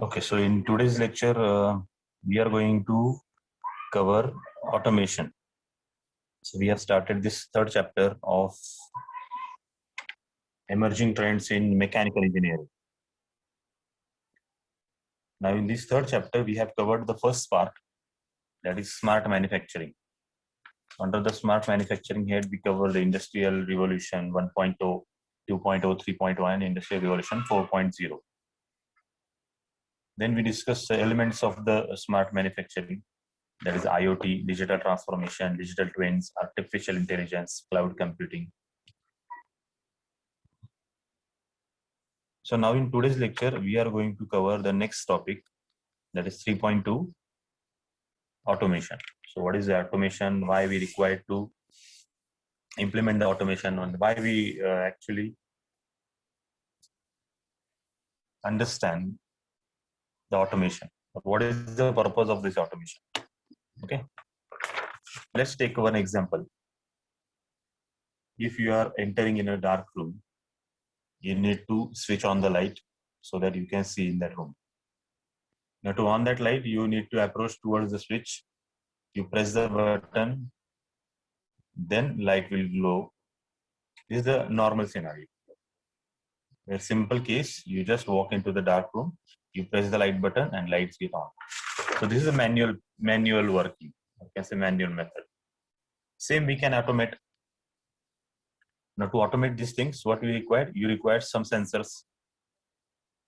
Okay, so in today's lecture, we are going to cover automation. So we have started this third chapter of emerging trends in mechanical engineering. Now, in this third chapter, we have covered the first part, that is smart manufacturing. Under the smart manufacturing head, we cover the industrial revolution 1.0, 2.0, 3.1, industrial revolution 4.0. Then we discuss the elements of the smart manufacturing. That is IoT, digital transformation, digital twins, artificial intelligence, cloud computing. So now in today's lecture, we are going to cover the next topic, that is 3.2, automation. So what is the automation, why we require to implement the automation, and why we actually understand the automation. What is the purpose of this automation? Okay. Let's take one example. If you are entering in a dark room, you need to switch on the light so that you can see in that room. Now to on that light, you need to approach towards the switch. You press the button, then light will glow. This is the normal scenario. A simple case, you just walk into the dark room, you press the light button and lights get on. So this is a manual working. I can say manual method. Same we can automate. Now to automate these things, what we require? You require some sensors.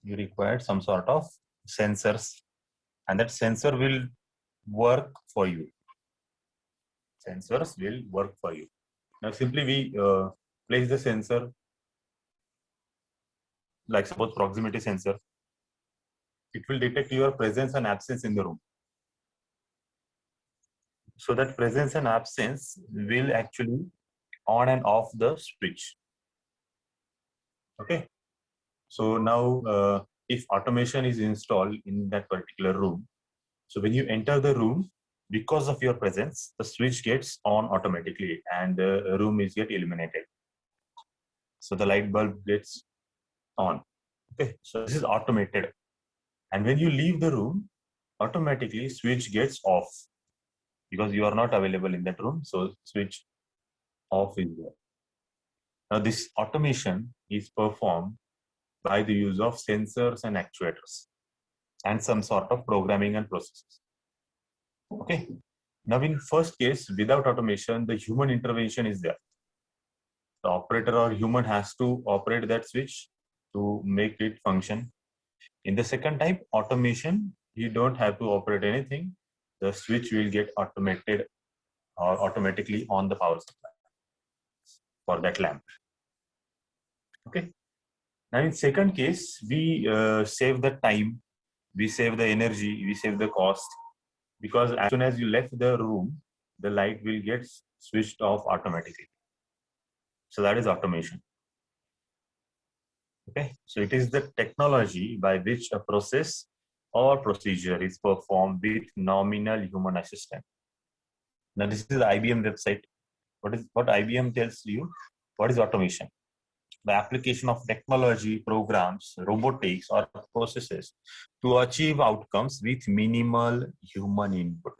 You require some sort of sensors, and that sensor will work for you. Sensors will work for you. Now simply we place the sensor, like suppose proximity sensor. It will detect your presence and absence in the room. So that presence and absence will actually on and off the switch. Okay. So now if automation is installed in that particular room, so when you enter the room, because of your presence, the switch gets on automatically and the room is get illuminated. So the light bulb gets on. Okay. So this is automated. And when you leave the room, automatically switch gets off because you are not available in that room. So switch off is there. Now this automation is performed by the use of sensors and actuators and some sort of programming and processes. Okay. Now in first case, without automation, the human intervention is there. The operator or human has to operate that switch to make it function. In the second type, automation, you don't have to operate anything. The switch will get automated or automatically on the power supply for that lamp. Okay. Now in second case, we save the time, we save the energy, we save the cost, because as soon as you left the room, the light will get switched off automatically. So that is automation. Okay. So it is the technology by which a process or procedure is performed with nominal human assistance. Now this is the IBM website. What IBM tells you? What is automation? The application of technology, programs, robotics, or processes to achieve outcomes with minimal human input.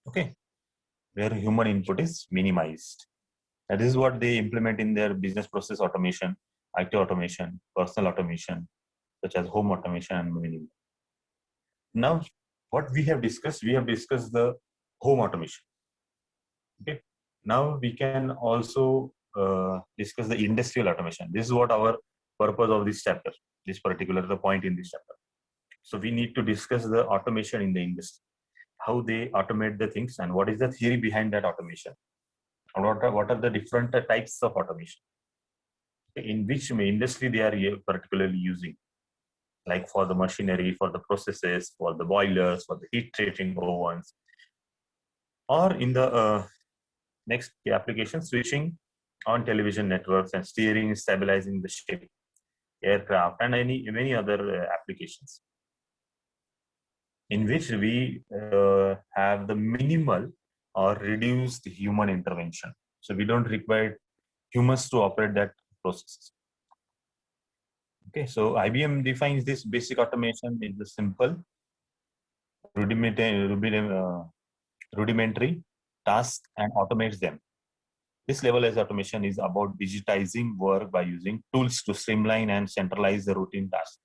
Okay, where human input is minimized. And this is what they implement in their business process automation, IT automation, personal automation, such as home automation and many more. Now, what we have discussed the home automation. Okay. Now we can also discuss the industrial automation. This is what our purpose of this chapter, this particular the point in this chapter. So we need to discuss the automation in the industry, how they automate the things, and what is the theory behind that automation, and what are the different types of automation, in which industry they are particularly using, like for the machinery, for the processes, for the boilers, for the heat treating ovens, or in the next application, switching on television networks and steering, stabilizing the ship, aircraft, and many other applications, in which we have the minimal or reduced human intervention. So we don't require humans to operate that process. Okay, so IBM defines this basic automation in the simple, rudimentary tasks and automates them. This levelized automation is about digitizing work by using tools to streamline and centralize the routine tasks,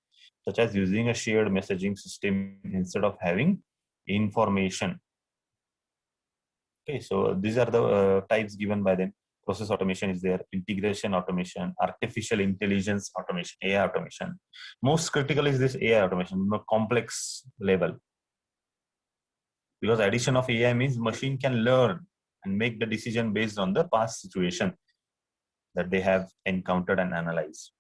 such as using a shared messaging system instead of having information. Okay, so these are the types given by them. Process automation is there, integration automation, artificial intelligence automation, AI automation. Most critical is this AI automation, more complex level. Because addition of AI means machine can learn and make the decision based on the past situation that they have encountered and analyzed.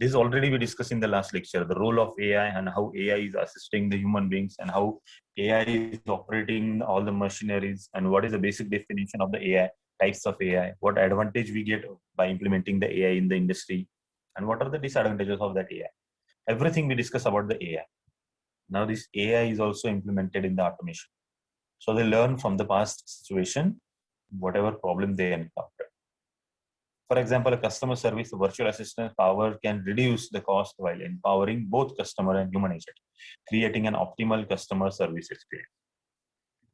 This already we discussed in the last lecture, the role of AI and how AI is assisting the human beings and how AI is operating all the machineries and what is the basic definition of the AI, types of AI, what advantage we get by implementing the AI in the industry, and what are the disadvantages of that AI. Everything we discuss about the AI. Now this AI is also implemented in the automation. So they learn from the past situation, whatever problem they encounter. For example, a customer service virtual assistant power can reduce the cost while empowering both customer and human agent, creating an optimal customer service experience.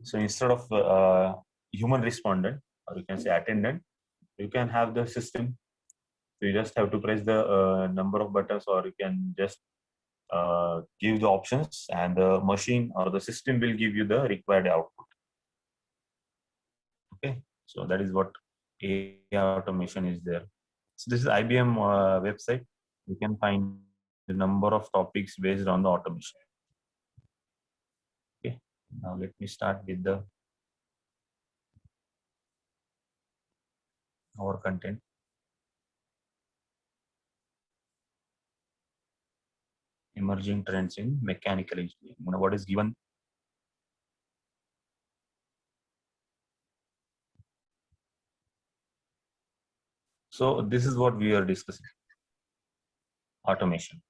So instead of human respondent, or you can say attendant, you can have the system. So you just have to press the number of buttons, or you can just give the options, and the machine or the system will give you the required output. Okay, so that is what AI automation is there. So this is IBM website. You can find the number of topics based on the automation. Okay, now let me start with the our content. Emerging trends in mechanical engineering. What is given? So this is what we are discussing. Automation.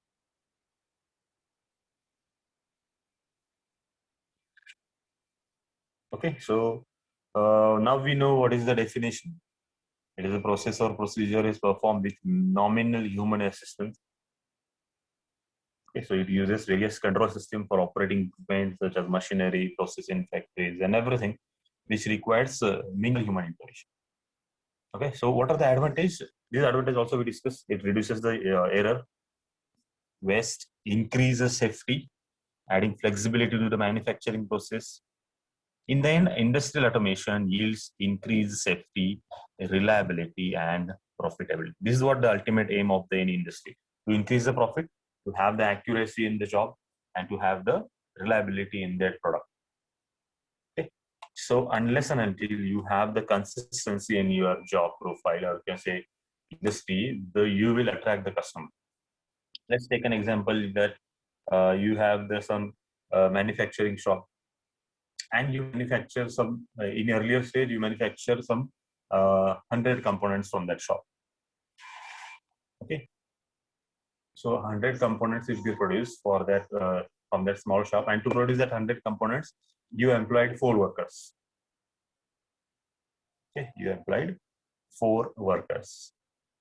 Okay, so now we know what is the definition. It is a process or procedure is performed with nominal human assistance. Okay, so it uses various control systems for operating equipment such as machinery, process in factories, and everything, which requires minimal human intervention. Okay, so what are the advantages? These advantages also we discussed. It reduces the error, waste, increases safety, adding flexibility to the manufacturing process. In the end, industrial automation yields increased safety, reliability, and profitability. This is what the ultimate aim of the industry: to increase the profit, to have the accuracy in the job, and to have the reliability in their product. Okay. So unless and until you have the consistency in your job profile, or you can say industry, you will attract the customer. Let's take an example that you have some manufacturing shop, and you manufacture some in earlier stage you manufacture some 100 components from that shop. Okay, so 100 components will be produced for that from that small shop, and to produce that 100 components you employed 4 workers. Okay, you employed 4 workers.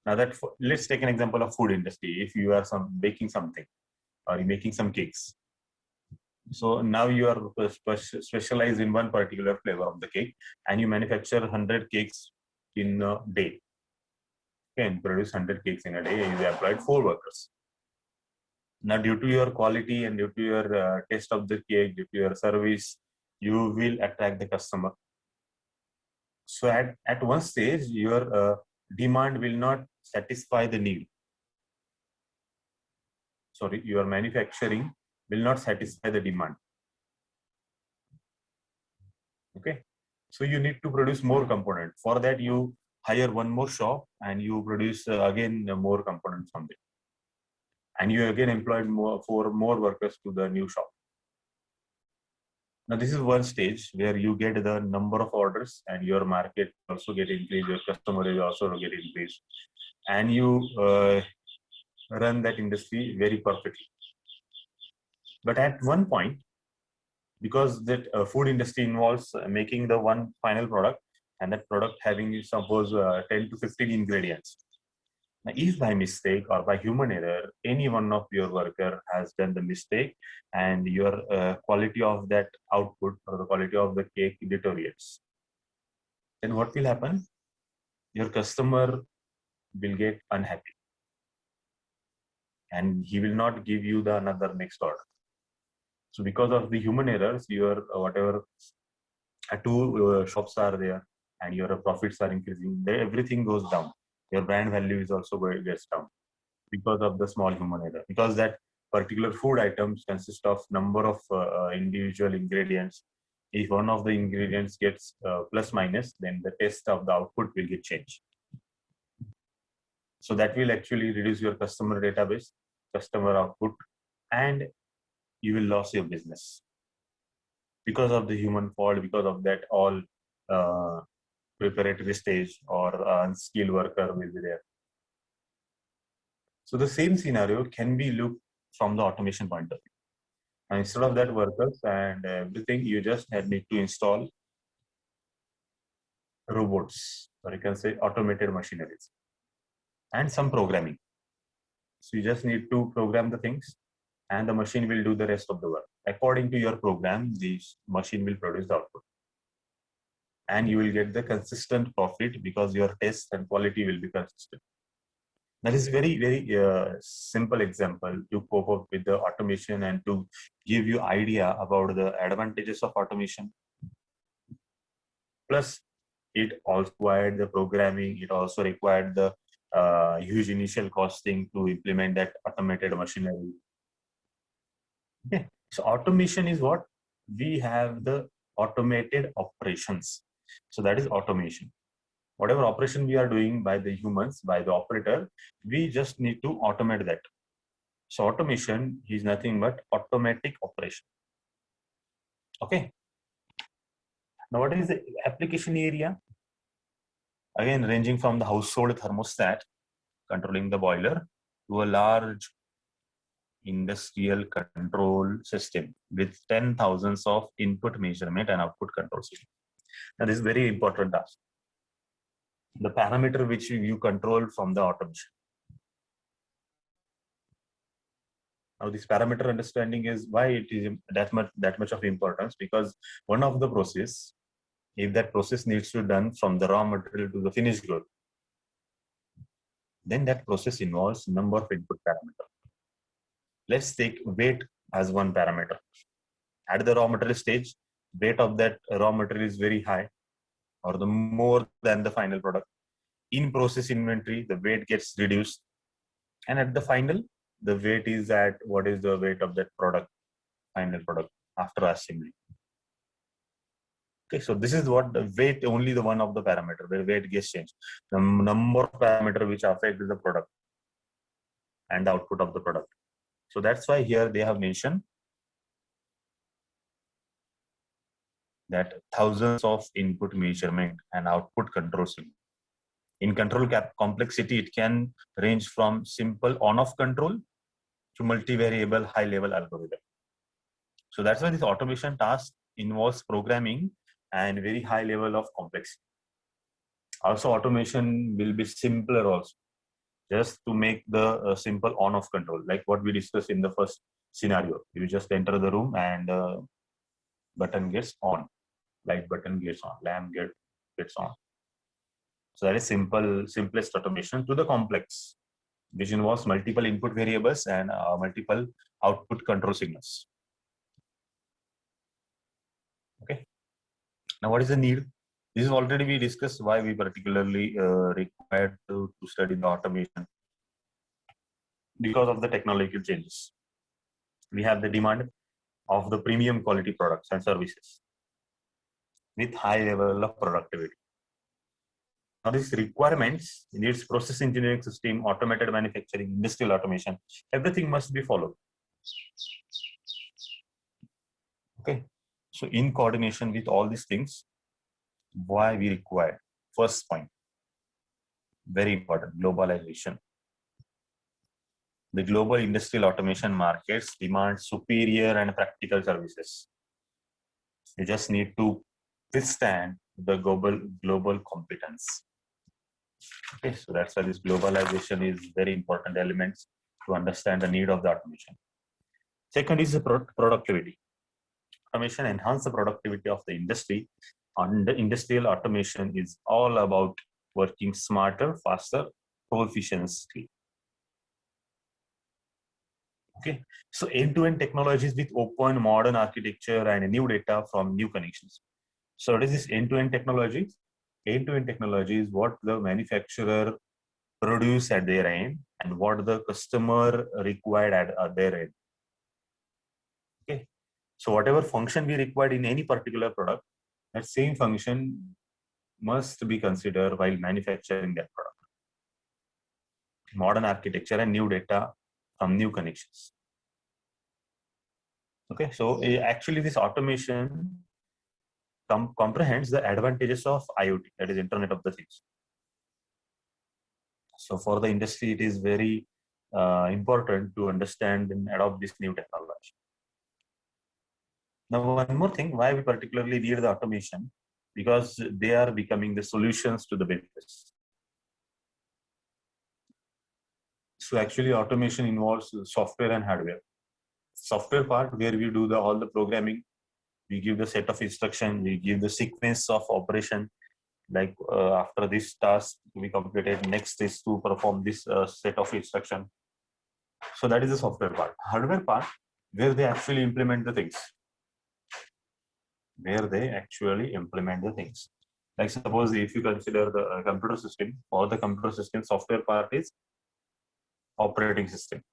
Now that let's take an example of food industry. If you are baking something or you're making some cakes, so now you are specialized in one particular flavor of the cake, and you manufacture 100 cakes in a day. Okay, and produce 100 cakes in a day, and you employed 4 workers. Now, due to your quality and due to your taste of the cake, due to your service, you will attract the customer. So at one stage, your demand will not satisfy the need. Sorry, your manufacturing will not satisfy the demand. Okay, so you need to produce more components. For that, you hire one more shop and you produce again more components from it. And you again employed 4 more workers to the new shop. Now this is one stage where you get the number of orders and your market also get increased, your customer is also get increased, and you run that industry very perfectly. But at one point, because that food industry involves making the one final product, and that product having suppose 10 to 15 ingredients. Now, if by mistake or by human error, any one of your worker has done the mistake and your quality of that output or the quality of the cake deteriorates, then what will happen? Your customer will get unhappy and he will not give you the another next order. So because of the human errors, your whatever two shops are there and your profits are increasing, everything goes down. Your brand value is also going gets down because of the small human error. Because that particular food items consist of number of individual ingredients. If one of the ingredients gets plus minus, then the taste of the output will get changed. So that will actually reduce your customer database, customer output, and you will lose your business because of the human fault, because of that all preparatory stage or unskilled worker will be there. So the same scenario can be looked from the automation point of view. And instead of that workers and everything, you just need to install robots, or you can say automated machineries, and some programming. So you just need to program the things and the machine will do the rest of the work. According to your program, this machine will produce the output. And you will get the consistent profit because your test and quality will be consistent. That is very, very simple example to cope up with the automation and to give you idea about the advantages of automation. Plus, it also required the programming. It also required the huge initial costing to implement that automated machinery. Okay. So automation is what? We have the automated operations. So that is automation. Whatever operation we are doing by the humans, by the operator, we just need to automate that. So automation is nothing but automatic operation. Okay. Now what is the application area? Again, ranging from the household thermostat controlling the boiler to a large industrial control system with 10,000s of input measurement and output control system. Now this is very important task. The parameter which you control from the automation. Now this parameter understanding is why it is that much of importance, because one of the process, if that process needs to be done from the raw material to the finished good, then that process involves number of input parameters. Let's take weight as one parameter. At the raw material stage, weight of that raw material is very high or the more than the final product. In process inventory, the weight gets reduced. And at the final, the weight is at what is the weight of that product, final product after assembly. Okay, so this is what the weight, only the one of the parameter where weight gets changed. The number of parameter which affect the product and the output of the product. So that's why here they have mentioned that thousands of input measurement and output control system. In control complexity, it can range from simple on-off control to multivariable high-level algorithm. So that's why this automation task involves programming and very high level of complexity. Also, automation will be simpler also, just to make the simple on-off control, like what we discussed in the first scenario. You just enter the room and button gets on, light button gets on, lamp gets on. So that is simplest automation to the complex, which involves multiple input variables and multiple output control signals. Okay. Now, what is the need? This is already we discussed why we particularly required to study the automation. Because of the technological changes, we have the demand of the premium quality products and services with high level of productivity. Now, these requirements needs process engineering system, automated manufacturing, industrial automation. Everything must be followed. Okay. So, in coordination with all these things, why we require? First point, very important, globalization. The global industrial automation markets demand superior and practical services. You just need to withstand the global competence. Okay, so that's why this globalization is very important elements to understand the need of the automation. Second is the productivity. Automation enhance the productivity of the industry. And the industrial automation is all about working smarter, faster, efficiently. Okay, so end-to-end technologies with open modern architecture and new data from new connections. So what is this end-to-end technology? End-to-end technology is what the manufacturer produce at their end and what the customer required at their end. Okay, so whatever function we required in any particular product, that same function must be considered while manufacturing that product. Modern architecture and new data from new connections. Okay, so actually this automation comprehends the advantages of IoT, that is Internet of the Things. So for the industry, it is very important to understand and adopt this new technology. Now, one more thing, why we particularly need the automation, because they are becoming the solutions to the business. So actually automation involves software and hardware. Software part where we do all the programming, we give the set of instruction, we give the sequence of operation, like after this task we completed, next is to perform this set of instruction. So that is the software part. Hardware part where they actually implement the things. Like suppose if you consider the computer system, or the computer system software part is operating system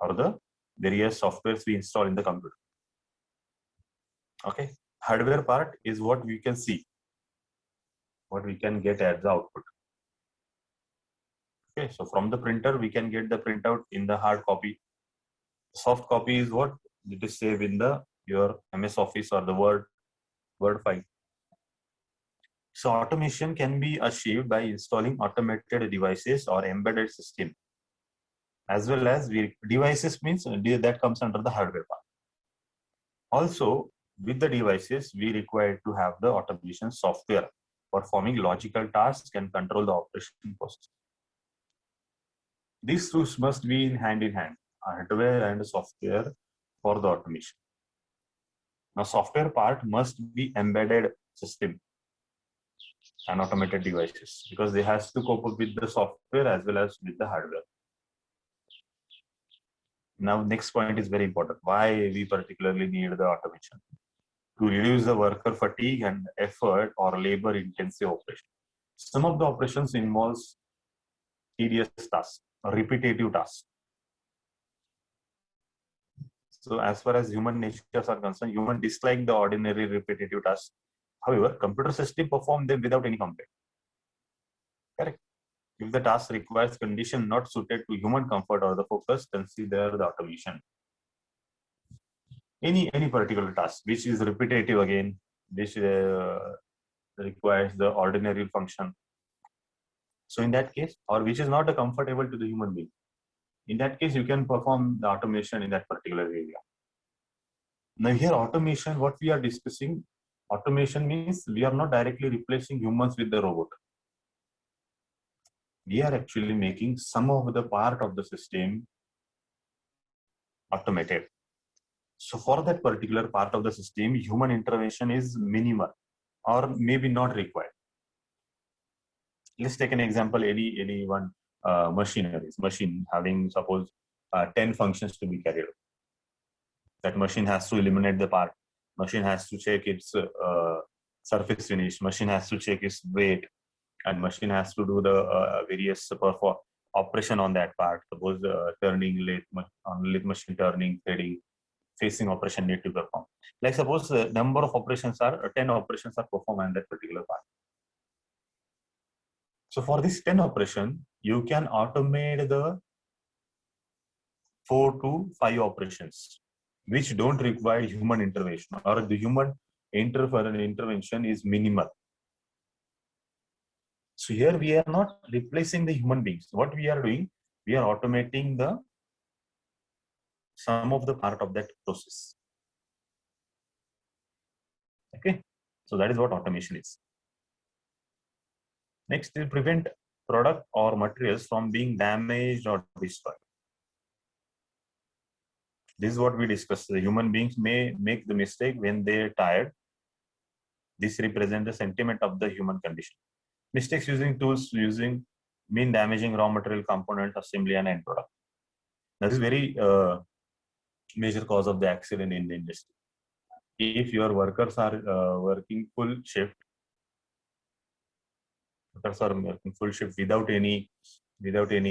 or the various softwares we install in the computer. Okay, hardware part is what we can see, what we can get as the output. Okay, so from the printer we can get the printout in the hard copy. Soft copy is what it is saved in the your MS Office or the Word file. So automation can be achieved by installing automated devices or embedded system, as well as devices means that comes under the hardware part. Also, with the devices, we require to have the automation software performing logical tasks and control the operation process. These two must be in hand, hardware and software for the automation. Now, software part must be embedded system and automated devices, because they has to cope up with the software as well as with the hardware. Now, next point is very important. Why we particularly need the automation? To reduce the worker fatigue and effort or labor-intensive operation. Some of the operations involves tedious tasks, repetitive tasks. So as far as human natures are concerned, human dislike the ordinary repetitive tasks. However, computer system perform them without any complaint. Correct. If the task requires condition not suited to human comfort or the focus, consider the automation. Any particular task which is repetitive again, which requires the ordinary function. So in that case, or which is not comfortable to the human being, in that case, you can perform the automation in that particular area. Now here automation, what we are discussing, automation means we are not directly replacing humans with the robot. We are actually making some of the part of the system automated. So for that particular part of the system, human intervention is minimal or maybe not required. Let's take an example, any one machine having suppose 10 functions to be carried out. That machine has to eliminate the part, machine has to check its surface finish, machine has to check its weight, and machine has to do the various operation on that part. Suppose turning lathe machine, turning, threading, facing operation need to perform. Like suppose number of operations are 10 operations are performed on that particular part. So for this 10 operation, you can automate the 4 to 5 operations, which don't require human intervention, or the human intervention is minimal. So here we are not replacing the human beings. What we are doing, we are automating the some of the part of that process. Okay, so that is what automation is. Next, to prevent product or materials from being damaged or destroyed. This is what we discussed. The human beings may make the mistake when they're tired. This represents the sentiment of the human condition. Mistakes using tools mean damaging raw material component, assembly, and end product. That is very major cause of the accident in the industry. If your workers are working full shift, without any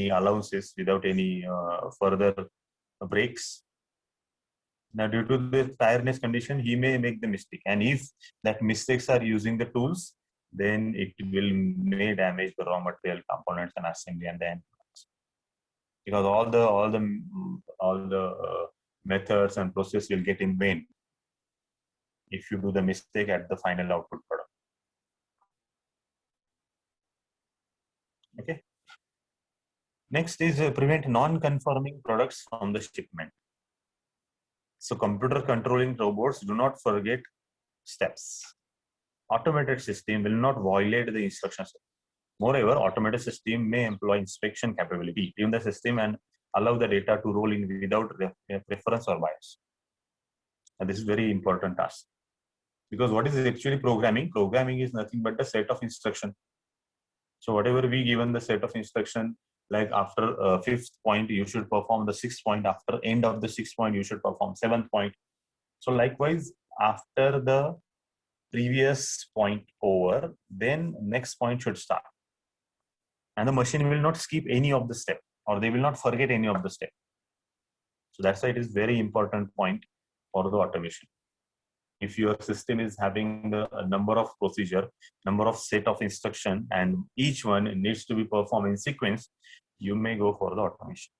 allowances, without any further breaks. Now, due to the tiredness condition, he may make the mistake, and if that mistakes are using the tools, then it may damage the raw material components and assembly and the end products. Because all the methods and process will get in vain if you do the mistake at the final output product. Okay. Next is prevent non-conforming products from the shipment. So computer controlling robots do not forget steps. Automated system will not violate the instructions. Moreover, automated system may employ inspection capability in the system and allow the data to roll in without preference or bias. And this is very important task. Because what is actually programming? Programming is nothing but a set of instruction. So whatever we given the set of instruction, like after fifth point, you should perform the sixth point. After end of the sixth point, you should perform seventh point. So likewise, after the previous point over, then next point should start. And the machine will not skip any of the step, or they will not forget any of the step. So that's why it is very important point for the automation. If your system is having the number of procedure, number of set of instruction, and each one needs to be performed in sequence, you may go for the automation.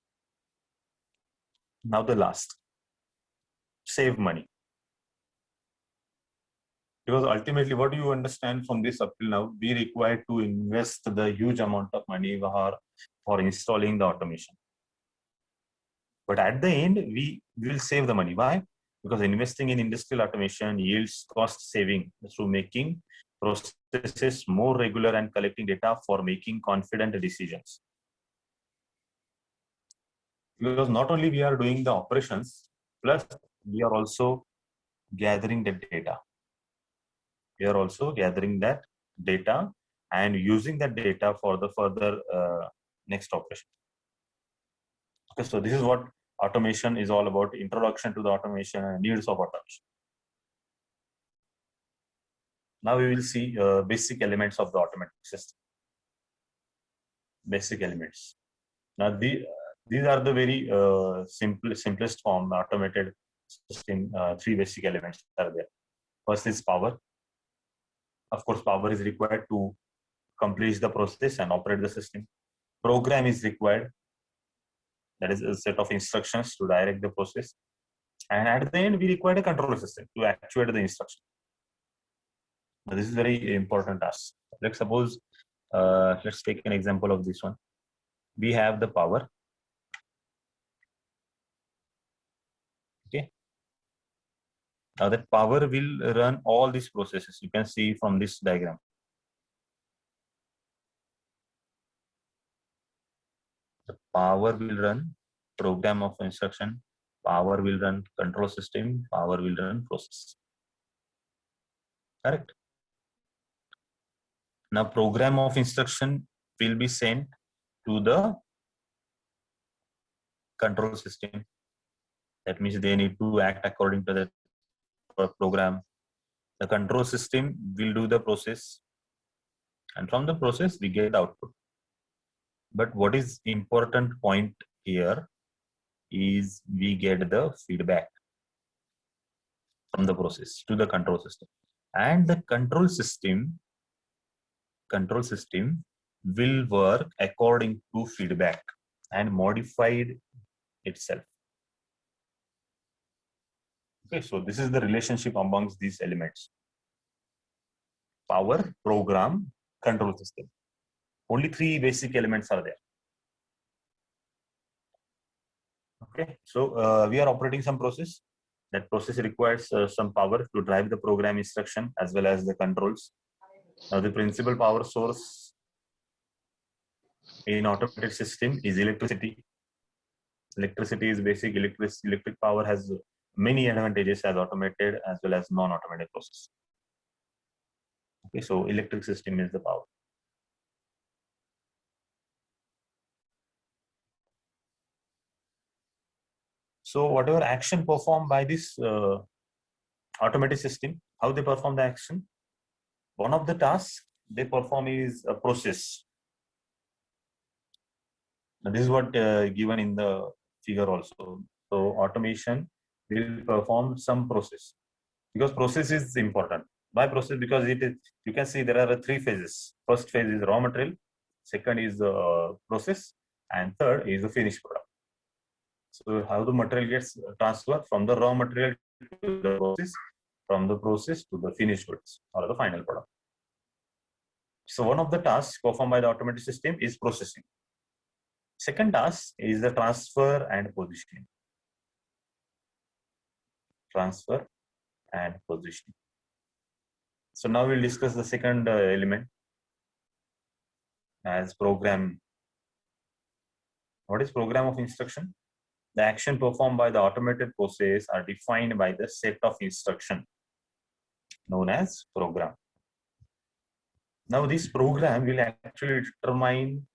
Now the last, save money. Because ultimately, what do you understand from this up till now? We require to invest the huge amount of money for installing the automation. But at the end, we will save the money. Why? Because investing in industrial automation yields cost saving through making processes more regular and collecting data for making confident decisions. Because not only we are doing the operations, plus we are also gathering the data. We are also gathering that data and using that data for the further next operation. Okay, so this is what automation is all about, introduction to the automation and needs of automation. Now we will see basic elements of the automatic system. Basic elements. Now these are the very simplest form automated system. Three basic elements are there. First is power. Of course, power is required to complete the process and operate the system. Program is required. That is a set of instructions to direct the process. And at the end, we require a control system to actuate the instruction. Now, this is very important task. Let's suppose, let's take an example of this one. We have the power. Okay. Now that power will run all these processes. You can see from this diagram. The power will run program of instruction, power will run control system, power will run process. Correct? Now program of instruction will be sent to the control system. That means they need to act according to the program. The control system will do the process, and from the process we get the output. But what is important point here is we get the feedback from the process to the control system, and the control system will work according to feedback and modified itself. Okay, so this is the relationship amongst these elements: power, program, control system. Only three basic elements are there. Okay, so we are operating some process. That process requires some power to drive the program instruction as well as the controls. Now the principal power source in automated system is electricity. Electricity is basic. Electric power has many advantages as automated as well as non-automated process. Okay, so electric system is the power. So whatever action performed by this automated system, how they perform the action? One of the tasks they perform is a process. Now, this is what given in the figure also. So automation will perform some process because process is important. Why process? Because it is, you can see there are three phases. First phase is raw material, second is process, and third is the finished product. So how the material gets transferred from the raw material to the process, from the process to the finished goods or the final product. So one of the tasks performed by the automated system is processing. Second task is the transfer and positioning. Transfer and positioning. So now we'll discuss the second element as program. What is program of instruction? The action performed by the automated process are defined by the set of instruction known as program. Now this program will actually determine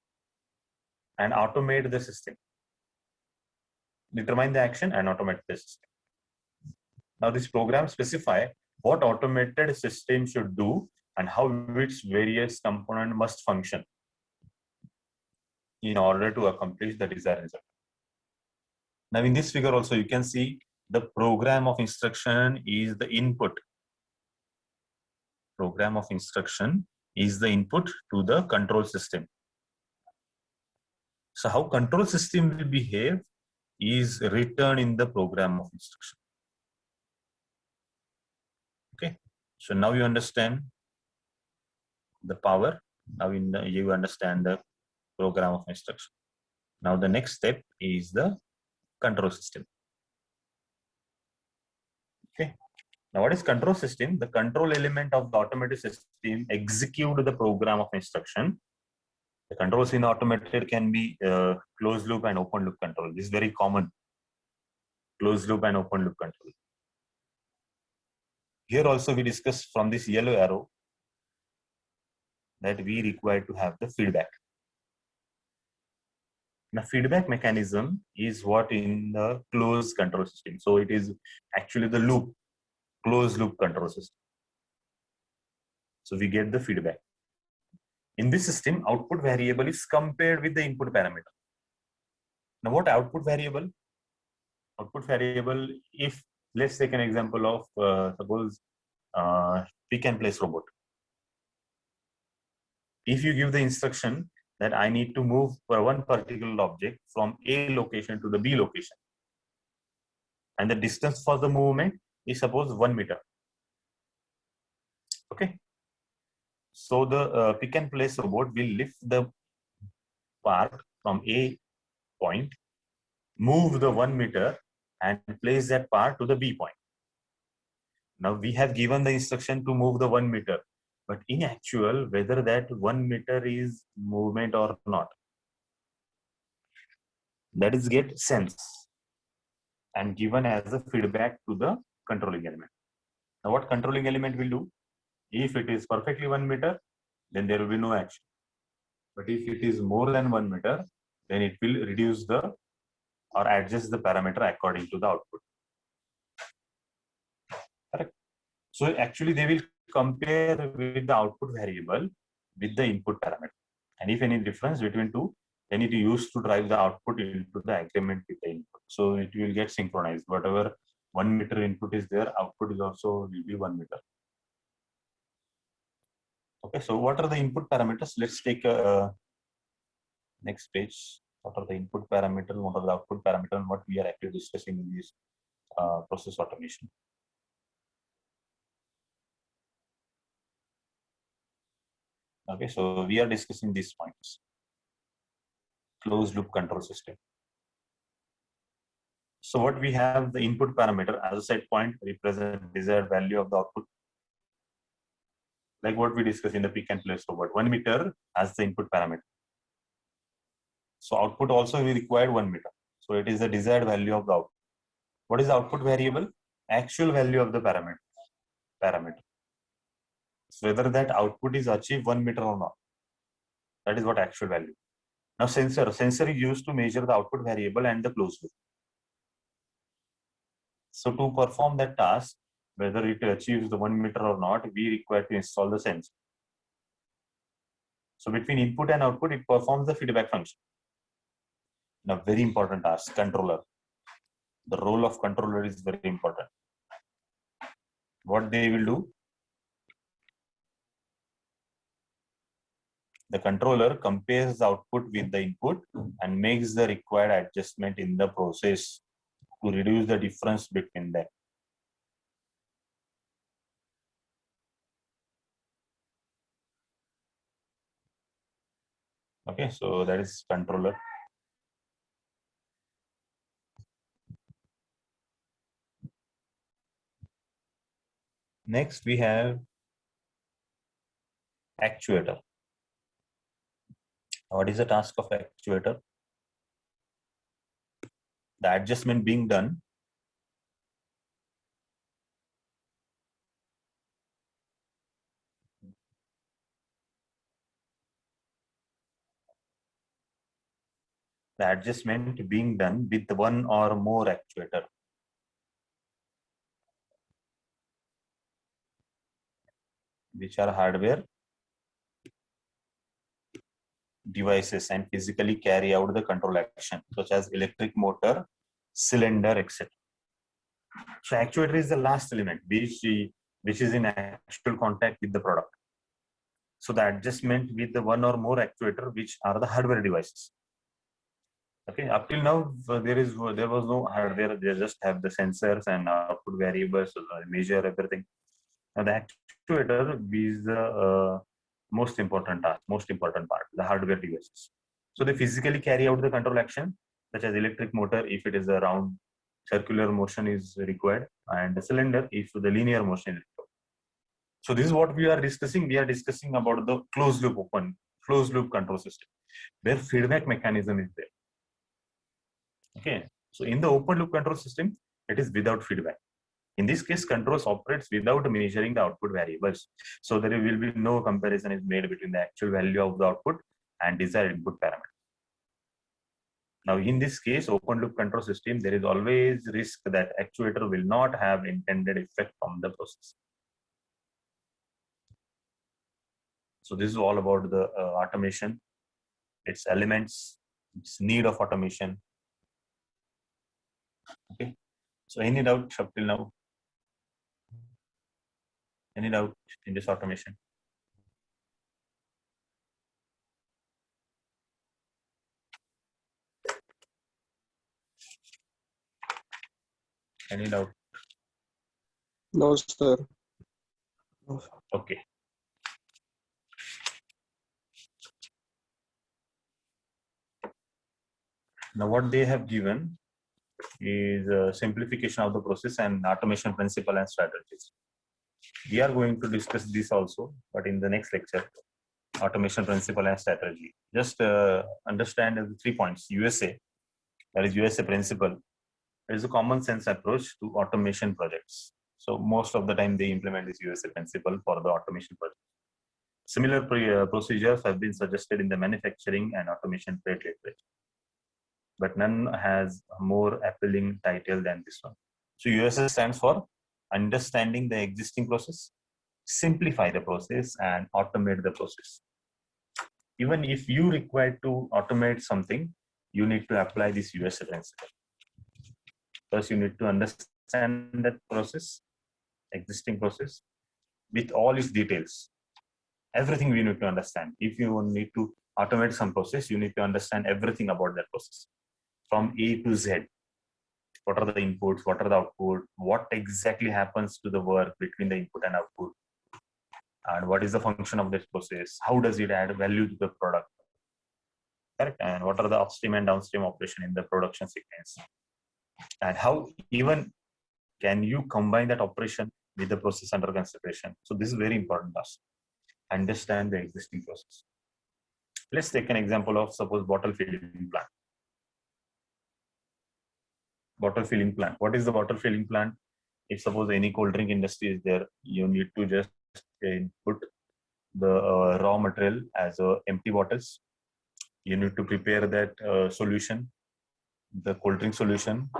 and automate the system. Determine the action and automate the system. Now this program specify what automated system should do and how its various component must function in order to accomplish the desired result. Now in this figure also you can see the program of instruction is the input. Program of instruction is the input to the control system. So how control system will behave is written in the program of instruction. Okay, so now you understand the power. Now you understand the program of instruction. Now the next step is the control system. Okay, now what is control system? The control element of the automated system execute the program of instruction. The controls in automated can be closed loop and open loop control. This is very common. Closed loop and open loop control. Here also we discuss from this yellow arrow that we require to have the feedback. Now feedback mechanism is what in the closed control system. So it is actually the loop, closed loop control system. So we get the feedback. In this system, output variable is compared with the input parameter. Now what output variable? Output variable, if let's take an example of suppose pick and place robot. If you give the instruction that I need to move for one particular object from A location to the B location, and the distance for the movement is suppose 1 meter. Okay. So the pick and place robot will lift the part from A point, move the 1 meter and place that part to the B point. Now we have given the instruction to move the 1 meter, but in actual, whether that 1 meter is movement or not, that is get sense and given as a feedback to the controlling element. Now what controlling element will do? If it is perfectly 1 meter, then there will be no action. But if it is more than 1 meter, then it will reduce the or adjust the parameter according to the output. Correct. So actually they will compare with the output variable with the input parameter. And if any difference between two, then it is used to drive the output into the agreement with the input. So it will get synchronized. Whatever 1 meter input is there, output is also will be 1 meter. Okay, so what are the input parameters? Let's take a next page. What are the input parameters? What are the output parameters? And what we are actually discussing in this process automation. Okay, so we are discussing these points. Closed loop control system. So what we have, the input parameter as a set point represent desired value of the output. Like what we discussed in the pick and place robot, 1 meter as the input parameter. So output also we required 1 meter. So it is the desired value of the output. What is the output variable? Actual value of the parameter. So whether that output is achieved 1 meter or not. That is what actual value. Now sensor is used to measure the output variable and the closed loop. So to perform that task, whether it achieves the 1 meter or not, we require to install the sensor. So between input and output, it performs the feedback function. Now very important task, controller. The role of controller is very important. What they will do? The controller compares the output with the input and makes the required adjustment in the process to reduce the difference between them. Okay, so that is controller. Next, we have actuator. What is the task of actuator? The adjustment being done with one or more actuator. Which are hardware devices and physically carry out the control action, such as electric motor, cylinder, etc. So actuator is the last element which is in actual contact with the product. So the adjustment with the one or more actuator, which are the hardware devices. Okay, up till now there was no hardware. They just have the sensors and output variables, so measure everything. Now the actuator is the most important part, the hardware devices. So they physically carry out the control action, such as electric motor if it is a round circular motion is required, and the cylinder if the linear motion is required. So this is what we are discussing. We are discussing about the closed loop control system, where feedback mechanism is there. Okay, so in the open loop control system, it is without feedback. In this case, controls operates without measuring the output variables. So there will be no comparison is made between the actual value of the output and desired input parameter. Now, in this case, open loop control system, there is always risk that actuator will not have intended effect on the process. So this is all about the automation, its elements, its need of automation. Okay. So any doubt up till now? Any doubt in this automation? Any doubt? No, sir. Okay. Now what they have given is a simplification of the process and automation principle and strategies. We are going to discuss this also, but in the next lecture, automation principle and strategy. Just understand the 3 points. USA, that is USA principle. There is a common sense approach to automation projects. So most of the time they implement this USA principle for the automation project. Similar procedures have been suggested in the manufacturing and automation trade literature, but none has a more appealing title than this one. So USA stands for understanding the existing process, simplify the process, and automate the process. Even if you require to automate something, you need to apply this USA principle. First, you need to understand that process, existing process, with all its details. Everything we need to understand. If you need to automate some process, you need to understand everything about that process from A to Z. What are the inputs? What are the output? What exactly happens to the work between the input and output? And what is the function of this process? How does it add value to the product? Correct? And what are the upstream and downstream operation in the production sequence? And how even can you combine that operation with the process under consideration? So this is very important task. Understand the existing process. Let's take an example of suppose bottle filling plant. Bottle filling plant. What is the bottle filling plant? If suppose any cold drink industry is there, you need to just input the raw material as empty bottles. You need to prepare that solution, the cold drink solution,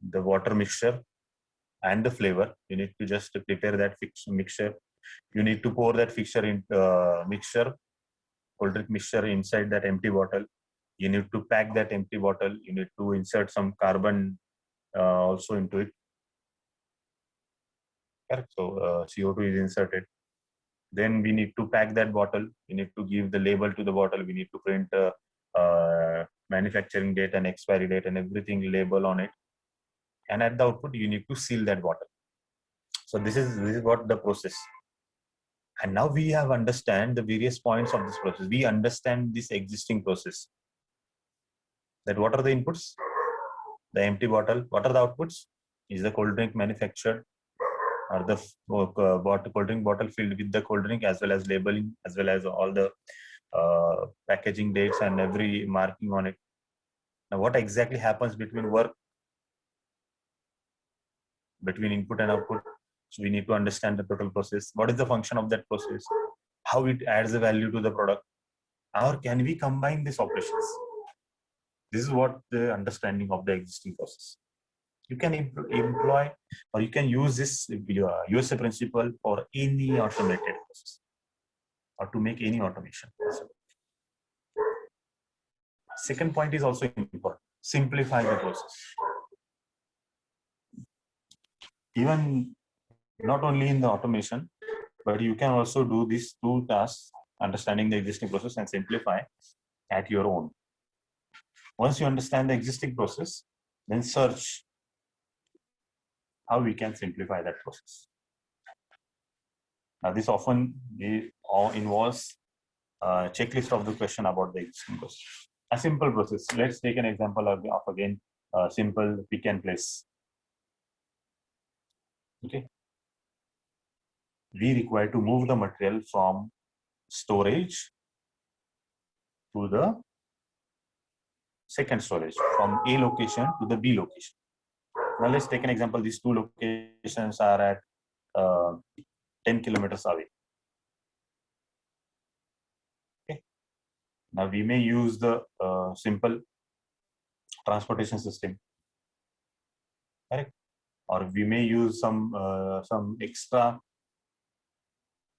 the water mixture, and the flavor. You need to just prepare that mixture. You need to pour that cold drink mixture inside that empty bottle. You need to pack that empty bottle. You need to insert some carbon also into it. Correct. So CO2 is inserted. Then we need to pack that bottle. We need to give the label to the bottle. We need to print manufacturing date and expiry date and everything label on it. And at the output, you need to seal that bottle. So this is what the process. And now we have understand the various points of this process. We understand this existing process. That what are the inputs? The empty bottle. What are the outputs? Is the cold drink manufactured, or the cold drink bottle filled with the cold drink, as well as labeling, as well as all the packaging dates and every marking on it. Now, what exactly happens between input and output? So we need to understand the total process. What is the function of that process? How it adds the value to the product? Or can we combine these operations? This is what the understanding of the existing process. You can employ or you can use this USA principle for any automated process or to make any automation possible. Second point is also important. Simplify the process. Even not only in the automation, but you can also do these two tasks, understanding the existing process and simplify at your own. Once you understand the existing process, then search how we can simplify that process. Now, this often involves a checklist of the question about the existing process. A simple process. Let's take an example of again simple pick and place. Okay. We require to move the material from storage to the second storage, from A location to the B location. Now let's take an example. These two locations are at 10 kilometers away. Okay. Now we may use the simple transportation system, correct? Or we may use some extra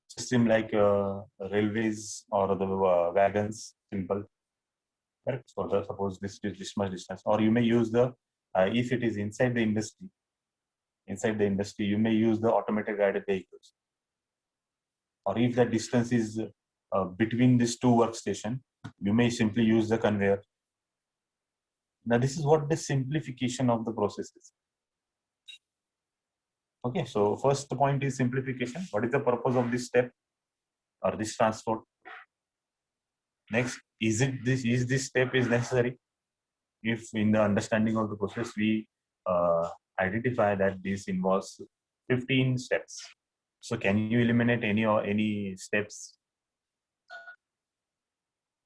system like railways or the wagons, simple. Correct. So suppose this much distance, or you may use the if it is inside the industry, you may use the automated guided vehicles. Or if the distance is between these two workstation, you may simply use the conveyor. Now this is what the simplification of the process is. Okay, so first point is simplification. What is the purpose of this step or this transport? Next, is this step is necessary? If in the understanding of the process we identify that this involves 15 steps, so can you eliminate any steps,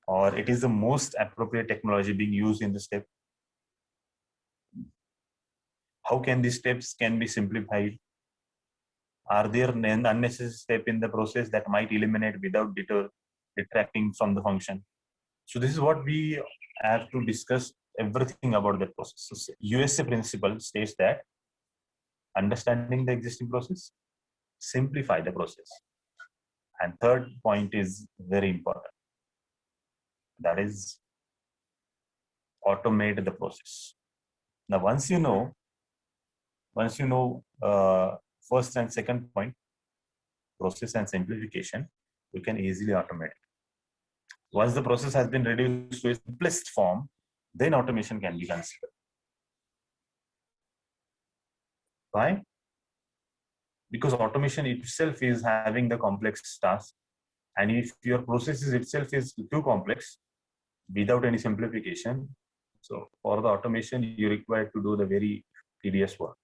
or it is the most appropriate technology being used in the step? How can these steps can be simplified? Are there unnecessary steps in the process that might eliminate without detracting from the function? So this is what we have to discuss everything about the process. So USA principle states that understanding the existing process, simplify the process. And third point is very important. That is automate the process. Now, once you know first and second point, process and simplification, you can easily automate it. Once the process has been reduced to its simplest form, then automation can be considered. Why? Because automation itself is having the complex task, and if your processes itself is too complex without any simplification, so for the automation you require to do the very tedious work.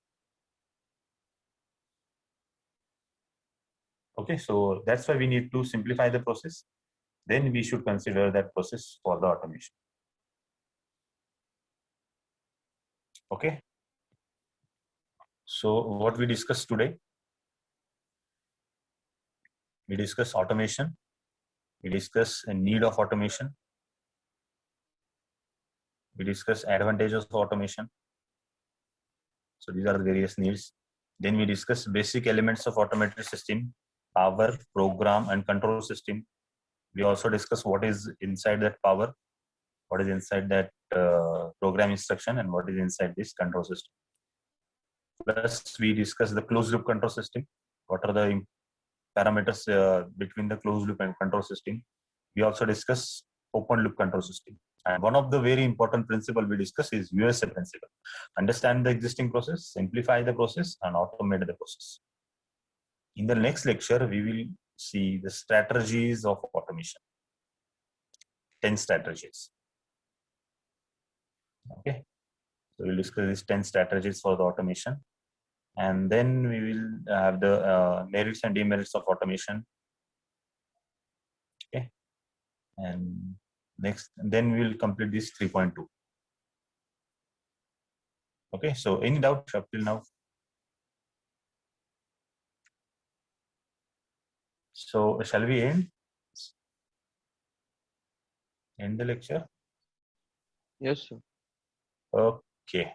Okay, so that's why we need to simplify the process. then we should consider that process for the automation. Okay. So what we discussed today, we discuss automation, we discuss a need of automation, we discuss advantages of automation. So these are the various needs. Then we discuss basic elements of automated system, power, program, and control system. We also discuss what is inside that power, what is inside that program instruction, and what is inside this control system. Plus, we discuss the closed loop control system. What are the parameters between the closed loop and control system? We also discuss open loop control system. And one of the very important principle we discuss is USA principle. Understand the existing process, simplify the process, and automate the process. In the next lecture, we will see the strategies of automation. 10 strategies. Okay. So we'll discuss these 10 strategies for the automation. And then we will have the merits and demerits of automation. Okay. And next, and then we will complete this 3.2. Okay. So any doubt up till now? So shall we end the lecture? Yes, sir. Okay.